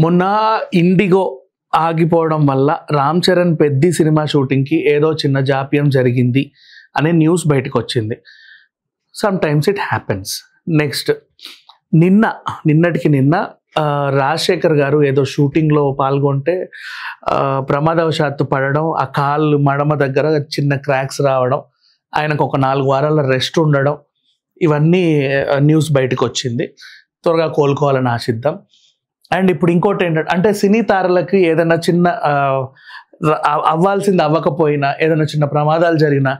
మొన్న ఇండిగో ఆగిపోవడం వల్ల రామ్ చరణ్ పెద్ది సినిమా షూటింగ్కి ఏదో చిన్న జాప్యం జరిగింది అనే న్యూస్ బయటకు వచ్చింది. Some times it happens. Next నిన్నటికి నిన్న రాజశేఖర్ గారు ఏదో షూటింగ్లో పాల్గొంటే ప్రమాదవశాత్తు పడడం, ఆ కాళ్ళు మడమ దగ్గర చిన్న క్రాక్స్ రావడం, ఆయనకు ఒక 4 వారాల రెస్ట్ ఉండడం, ఇవన్నీ న్యూస్ బయటకు వచ్చింది. త్వరగా కోలుకోవాలని ఆశిద్దాం. అండ్ ఇప్పుడు ఇంకోటి ఏంటంటే, అంటే సినీ తారలకి ఏదైనా చిన్న అవ్వాల్సింది అవ్వకపోయినా, ఏదైనా చిన్న ప్రమాదాలు జరిగినా,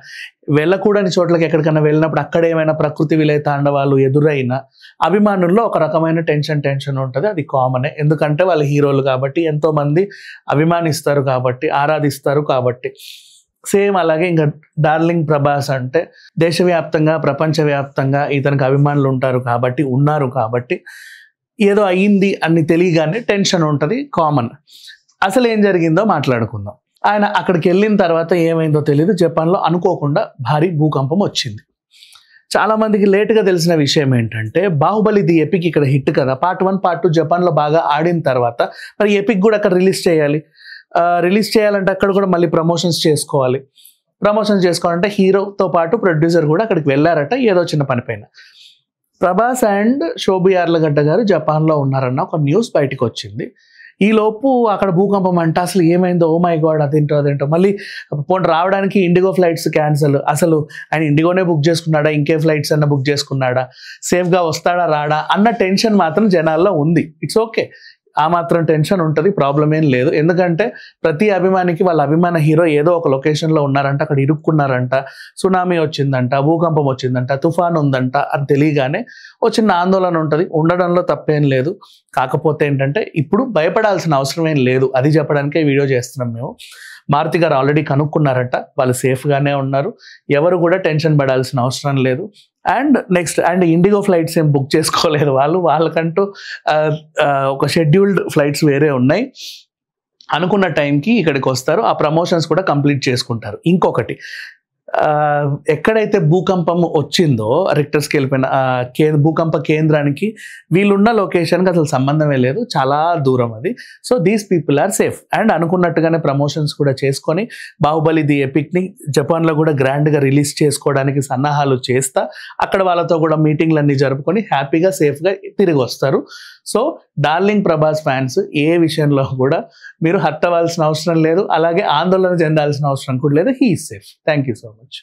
వెళ్ళకూడని చోట్లకి ఎక్కడికైనా వెళ్ళినప్పుడు అక్కడ ఏమైనా ప్రకృతి విలయ తాండవాలు ఎదురైనా అభిమానుల్లో ఒక రకమైన టెన్షన్ ఉంటుంది. అది కామనే. ఎందుకంటే వాళ్ళు హీరోలు కాబట్టి, ఎంతోమంది అభిమానిస్తారు కాబట్టి, ఆరాధిస్తారు కాబట్టి. సేమ్ అలాగే ఇంకా డార్లింగ్ ప్రభాస్ అంటే దేశవ్యాప్తంగా ప్రపంచవ్యాప్తంగా ఇతనికి అభిమానులు ఉన్నారు కాబట్టి ఏదో అయ్యింది అని తెలియగానే టెన్షన్ ఉంటుంది, కామన్. అసలు ఏం జరిగిందో మాట్లాడుకుందాం. ఆయన అక్కడికి వెళ్ళిన తర్వాత ఏమైందో తెలియదు, జపాన్లో అనుకోకుండా భారీ భూకంపం వచ్చింది. చాలామందికి లేటుగా తెలిసిన విషయం ఏంటంటే, బాహుబలి ది ఎపిక్ ఇక్కడ హిట్ కదా, పార్ట్ 1 పార్ట్ 2 జపాన్లో బాగా ఆడిన తర్వాత మరి ఎపిక్ కూడా అక్కడ రిలీజ్ చేయాలంటే అక్కడ కూడా మళ్ళీ ప్రమోషన్స్ చేసుకోవాలంటే హీరోతో పాటు ప్రొడ్యూసర్ కూడా అక్కడికి వెళ్ళారట ఏదో చిన్న పని పైన. ప్రభాస్ అండ్ శోభి యార్లగడ్డ గారు జపాన్లో ఉన్నారన్న ఒక న్యూస్ బయటకు వచ్చింది. ఈలోపు అక్కడ భూకంపం అంటే అసలు ఏమైందో, ఓ మై గాడ్, అదేంటో మళ్ళీ రావడానికి ఇండిగో ఫ్లైట్స్ క్యాన్సల్. అసలు ఆయన ఇండిగోనే బుక్ చేసుకున్నాడా, ఇంకే ఫ్లైట్స్ అన్న బుక్ చేసుకున్నాడా, సేఫ్గా వస్తాడా రాడా అన్న టెన్షన్ మాత్రం జనాల్లో ఉంది. ఇట్స్ ఓకే, ఆ మాత్రం టెన్షన్ ఉంటుంది, ప్రాబ్లం ఏం లేదు. ఎందుకంటే ప్రతి అభిమానికి వాళ్ళ అభిమాన హీరో ఏదో ఒక లొకేషన్లో ఉన్నారంట, అక్కడ ఇరుక్కున్నారంట, సునామీ వచ్చిందంట, భూకంపం వచ్చిందంట, తుఫాన్ ఉందంట అని తెలియగానే ఓ చిన్న ఆందోళన ఉంటుంది. ఉండడంలో తప్పేం లేదు. కాకపోతే ఏంటంటే ఇప్పుడు భయపడాల్సిన అవసరం ఏం లేదు. అది చెప్పడానికే వీడియో చేస్తున్నాం మేము. మారుతి గారు ఆల్రెడీ కనుక్కున్నారట, వాళ్ళు సేఫ్గానే ఉన్నారు, ఎవరు కూడా టెన్షన్ పడాల్సిన అవసరం లేదు. అండ్ నెక్స్ట్ ఇండిగో ఫ్లైట్స్ ఏం బుక్ చేసుకోలేదు వాళ్ళకంటూ ఒక షెడ్యూల్డ్ ఫ్లైట్స్ వేరే ఉన్నాయి. అనుకున్న టైంకి ఇక్కడికి వస్తారు, ఆ ప్రమోషన్స్ కూడా కంప్లీట్ చేసుకుంటారు. ఇంకొకటి, ఎక్కడైతే భూకంపం వచ్చిందో రిక్టర్ స్కేల్ పైన భూకంప కేంద్రానికి వీళ్ళున్న లొకేషన్కి అసలు సంబంధమే లేదు, చాలా దూరం అది. So these people are safe. And అనుకున్నట్టుగానే ప్రమోషన్స్ కూడా చేసుకొని బాహుబలి ది ఎపిక్ని జపాన్లో కూడా గ్రాండ్గా రిలీజ్ చేసుకోవడానికి సన్నాహాలు చేస్తా అక్కడ వాళ్ళతో కూడా మీటింగ్లన్నీ జరుపుకొని హ్యాపీగా సేఫ్గా తిరిగి వస్తారు. సో డార్లింగ్ ప్రభాస్ ఫ్యాన్స్ ఏ విషయంలో కూడా మీరు హర్ట్ అవ్వాల్సిన అవసరం లేదు, అలాగే ఆందోళన చెందాల్సిన అవసరం కూడా లేదు. He is safe. Thank you so much.